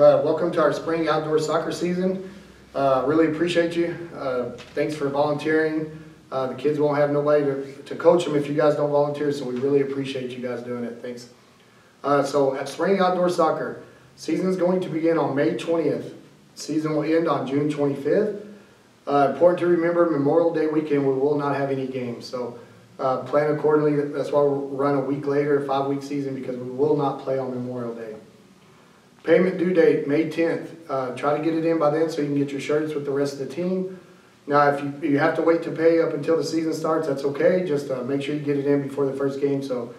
Welcome to our spring outdoor soccer season. Really appreciate you. Thanks for volunteering. The kids won't have nobody to coach them if you guys don't volunteer, so we really appreciate you guys doing it. Thanks. So at spring outdoor soccer, season is going to begin on May 20th. Season will end on June 25th. Important to remember, Memorial Day weekend we will not have any games, so plan accordingly. That's why we'll run a week later, 5-week season, because we will not play on Memorial Day. Payment due date, May 10th. Try to get it in by then so you can get your shirts with the rest of the team. Now, if you have to wait to pay up until the season starts, that's okay. Just make sure you get it in before the first game so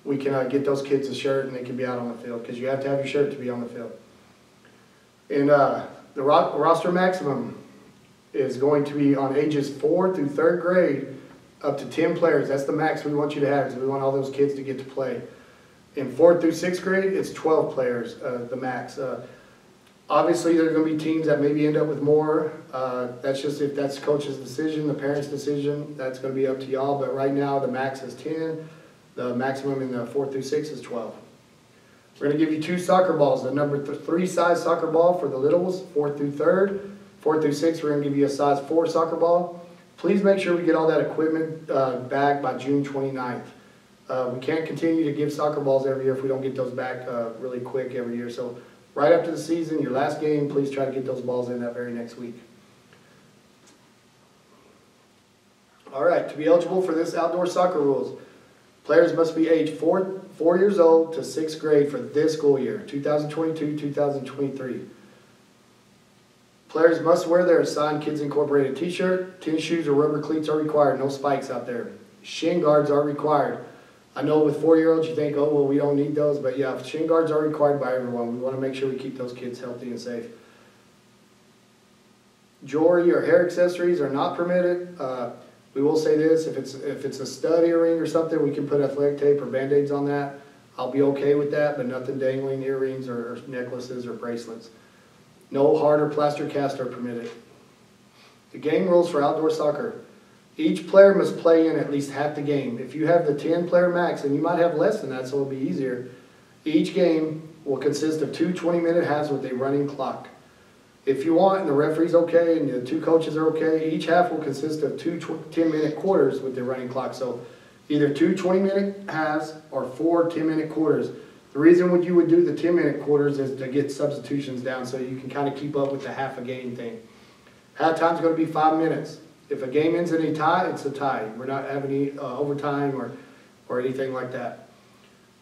we can get those kids a shirt and they can be out on the field, because you have to have your shirt to be on the field. And the roster maximum is going to be on ages 4 through 3rd grade, up to 10 players. That's the max we want you to have, because we want all those kids to get to play. In 4th through 6th grade, it's 12 players, the max. Obviously, there are going to be teams that maybe end up with more. That's just if that's coach's decision, the parents' decision. That's going to be up to y'all. But right now, the max is 10. The maximum in the 4th through 6th is 12. We're going to give you 2 soccer balls. The number 3 size soccer ball for the littles, 4th through 3rd. 4th through 6th, we're going to give you a size 4 soccer ball. Please make sure we get all that equipment back by June 29th. We can't continue to give soccer balls every year if we don't get those back really quick every year. So right after the season, your last game, please try to get those balls in that very next week. All right, to be eligible for this outdoor soccer rules, players must be age 4 years old to 6th grade for this school year, 2022-2023. Players must wear their assigned Kids Incorporated t-shirt. Tennis shoes or rubber cleats are required, no spikes out there. Shin guards are required. I know with 4-year-olds you think, oh, well, we don't need those, but yeah, shin guards are required by everyone. We want to make sure we keep those kids healthy and safe. Jewelry or hair accessories are not permitted. We will say this, if it's a stud earring or something, we can put athletic tape or band-aids on that. I'll be okay with that, but nothing dangling earrings or necklaces or bracelets. No hard or plaster cast are permitted. The game rules for outdoor soccer. Each player must play in at least half the game. If you have the 10-player max, and you might have less than that, so it'll be easier, each game will consist of 2 20-minute halves with a running clock. If you want, and the referee's okay, and the 2 coaches are okay, each half will consist of 2 10-minute quarters with the running clock. So either 2 20-minute halves or 4 10-minute quarters. The reason you would do the 10-minute quarters is to get substitutions down so you can kind of keep up with the half a game thing. Halftime's going to be 5 minutes. If a game ends in a tie, it's a tie. We're not having any overtime or anything like that.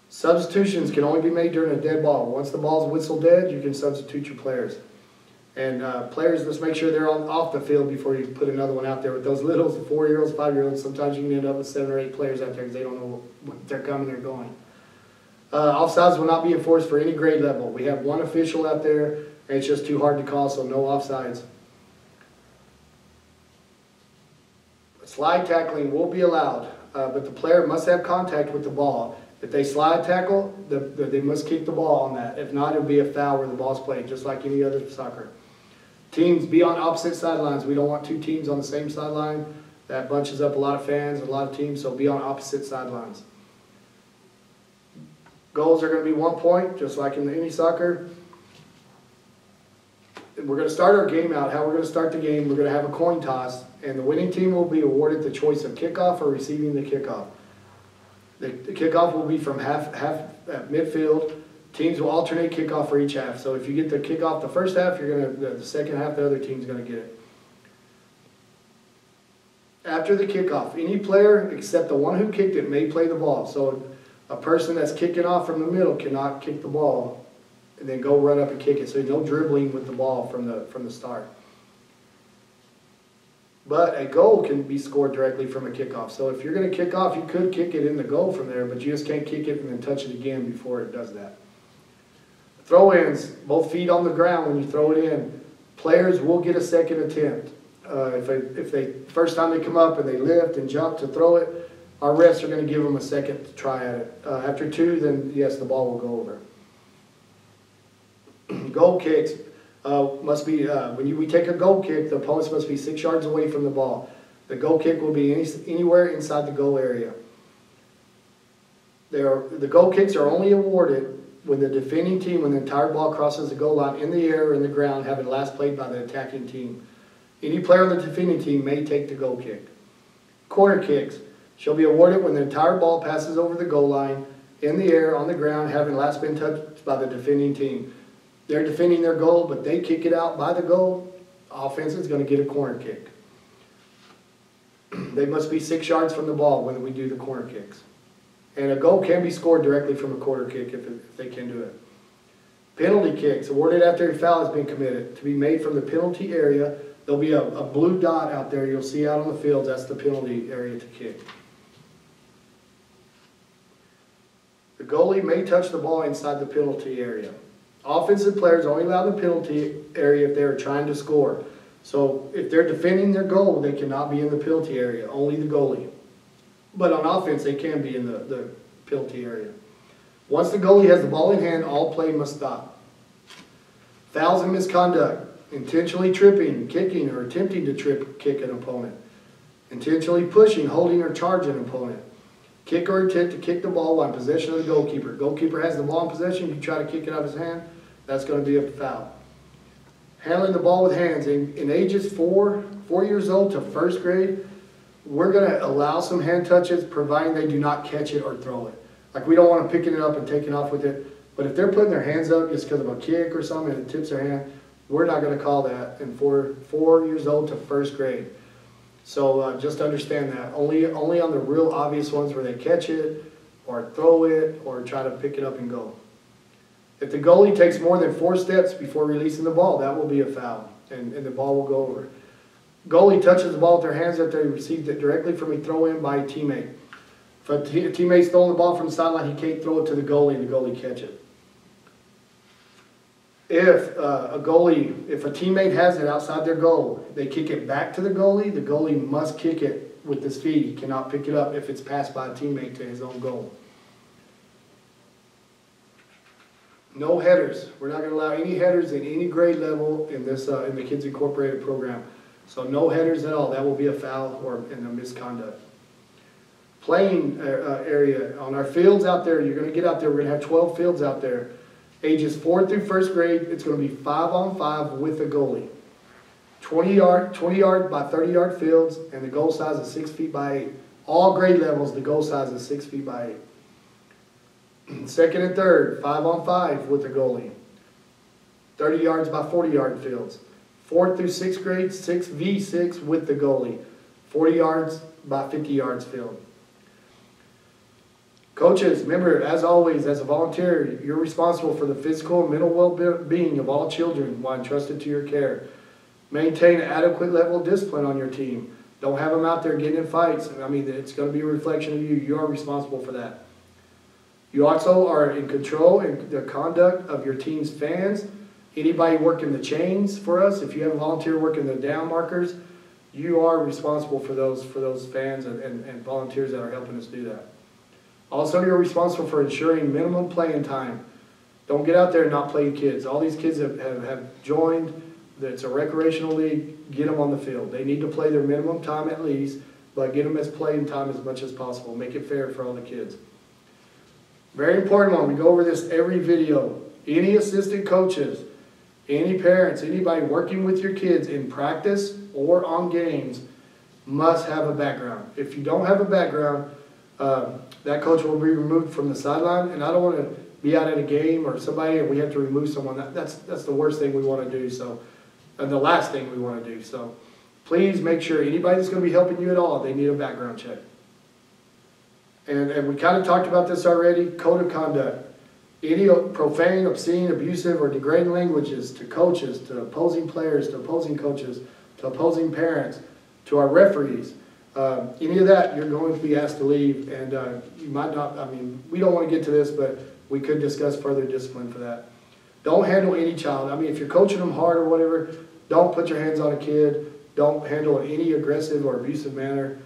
Substitutions can only be made during a dead ball. Once the ball's whistled dead, you can substitute your players. And players, let's make sure they're off the field before you put another one out there. With those littles, 4-year-olds, 5-year-olds, sometimes you can end up with 7 or 8 players out there because they don't know what they're coming or going. Offsides will not be enforced for any grade level. We have 1 official out there, and it's just too hard to call, so no offsides. Slide tackling will be allowed, but the player must have contact with the ball. If they slide tackle, they must kick the ball on that. If not, it will be a foul where the ball's played, just like any other soccer. Teams be on opposite sidelines. We don't want 2 teams on the same sideline. That bunches up a lot of fans, a lot of teams, so be on opposite sidelines. Goals are going to be 1 point, just like in any soccer. We're going to start our game out. How we're going to start the game, we're going to have a coin toss, and the winning team will be awarded the choice of kickoff or receiving the kickoff. The kickoff will be from half at midfield. Teams will alternate kickoff for each half. So if you get the kickoff the first half, the second half the other team's going to get it. After the kickoff, any player except the one who kicked it may play the ball. So a person that's kicking off from the middle cannot kick the ball and then go run up and kick it. So no dribbling with the ball from the start. But a goal can be scored directly from a kickoff. So if you're going to kick off, you could kick it in the goal from there, but you just can't kick it and then touch it again before it does that. Throw-ins, both feet on the ground when you throw it in. Players will get a second attempt. If they first time they come up and they lift and jump to throw it, our refs are going to give them a second try at it. After 2, then yes, the ball will go over. Goal kicks. Must be when we take a goal kick, the opponents must be 6 yards away from the ball. The goal kick will be anywhere inside the goal area. The goal kicks are only awarded when the defending team, when the entire ball crosses the goal line in the air or in the ground, having last played by the attacking team. Any player on the defending team may take the goal kick. Corner kicks shall be awarded when the entire ball passes over the goal line in the air, on the ground, having last been touched by the defending team. They're defending their goal, but they kick it out by the goal. Offense is going to get a corner kick. They must be 6 yards from the ball when we do the corner kicks. And a goal can be scored directly from a corner kick if they can do it. Penalty kicks awarded after a foul has been committed to be made from the penalty area. There'll be a blue dot out there you'll see out on the fields. That's the penalty area to kick. The goalie may touch the ball inside the penalty area. Offensive players only allow the penalty area if they are trying to score. So if they're defending their goal, they cannot be in the penalty area, only the goalie. But on offense, they can be in the penalty area. Once the goalie has the ball in hand, all play must stop. Fouls and misconduct. Intentionally tripping, kicking, or attempting to kick an opponent. Intentionally pushing, holding, or charging an opponent. Kick or attempt to kick the ball while in possession of the goalkeeper. Goalkeeper has the ball in possession, you try to kick it out of his hand, that's going to be a foul. Handling the ball with hands. In ages 4 years old to first grade, we're going to allow some hand touches, providing they do not catch it or throw it. Like, we don't want them picking it up and taking off with it. But if they're putting their hands up just because of a kick or something and it tips their hand, we're not going to call that in 4 years old to first grade. So just understand that. Only on the real obvious ones where they catch it or throw it or try to pick it up and go. If the goalie takes more than 4 steps before releasing the ball, that will be a foul, and the ball will go over. Goalie touches the ball with their hands after he received it directly from a throw-in by a teammate. If a teammate's throwing the ball from the sideline, he can't throw it to the goalie and the goalie catch it. If a teammate has it outside their goal, they kick it back to the goalie must kick it with his feet. He cannot pick it up if it's passed by a teammate to his own goal. No headers. We're not going to allow any headers in any grade level in this in the Kids Incorporated program. So no headers at all. That will be a foul or a misconduct. Playing area. On our fields out there, you're going to get out there. We're going to have 12 fields out there. Ages 4 through first grade, it's going to be 5-on-5 with a goalie. 20 yard by 30 yard fields, and the goal size is 6 feet by 8. All grade levels, the goal size is 6 feet by 8. Second and third, 5-on-5 with the goalie. 30 yards by 40 yard fields. 4th through 6th grade, 6v6 with the goalie. 40 yards by 50 yards field. Coaches, remember, as always, as a volunteer, you're responsible for the physical and mental well-being of all children while entrusted to your care. Maintain an adequate level of discipline on your team. Don't have them out there getting in fights. I mean, it's going to be a reflection of you. You are responsible for that. You also are in control in the conduct of your team's fans. Anybody working the chains for us, if you have a volunteer working the down markers, you are responsible for those fans and volunteers that are helping us do that. Also, you're responsible for ensuring minimum playing time. Don't get out there and not play your kids. All these kids have joined. It's a recreational league. Get them on the field. They need to play their minimum time at least, but get them as playing time as much as possible. Make it fair for all the kids. Very important one. We go over this every video. Any assistant coaches, any parents, anybody working with your kids in practice or on games must have a background. If you don't have a background, that coach will be removed from the sideline, and I don't want to be out at a game or somebody and we have to remove someone. That's the worst thing we want to do. So, and the last thing we want to do. So, please make sure anybody that's going to be helping you at all, they need a background check. And we kind of talked about this already. Code of conduct. Any profane, obscene, abusive, or degrading languages to coaches, to opposing players, to opposing coaches, to opposing parents, to our referees. Any of that, you're going to be asked to leave, and you might not, I mean, we don't want to get to this, but we could discuss further discipline for that. Don't handle any child. I mean, if you're coaching them hard or whatever, don't put your hands on a kid. Don't handle it in any aggressive or abusive manner.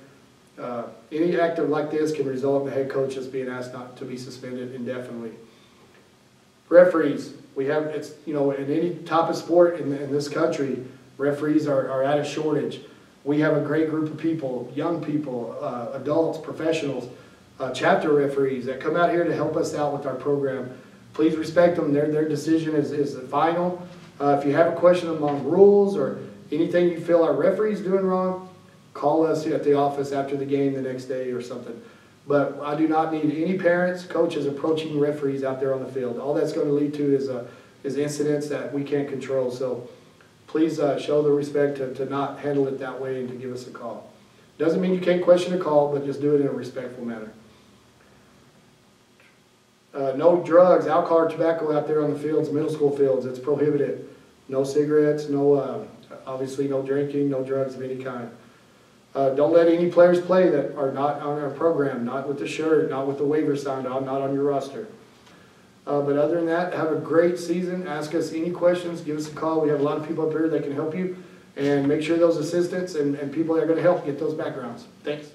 Any act like this can result in the head coach just being asked not to be suspended indefinitely. Referees, we have, it's, you know, in any type of sport in this country, referees are at a shortage. We have a great group of people, young people, adults, professionals, chapter referees that come out here to help us out with our program. please respect them. Their decision is the final. If you have a question among rules or anything you feel our referee's doing wrong, call us at the office after the game the next day or something. But I do not need any parents, coaches approaching referees out there on the field. All that's going to lead to is incidents that we can't control. So please show the respect to not handle it that way and to give us a call. Doesn't mean you can't question a call, but just do it in a respectful manner. No drugs, alcohol, or tobacco out there on the fields, middle school fields. It's prohibited. No cigarettes, obviously no drinking, no drugs of any kind. Don't let any players play that are not on our program, not with the shirt, not with the waiver signed on, not on your roster. But other than that, have a great season. Ask us any questions. Give us a call. We have a lot of people up here that can help you. And make sure those assistants and people that are going to help get those backgrounds. Thanks.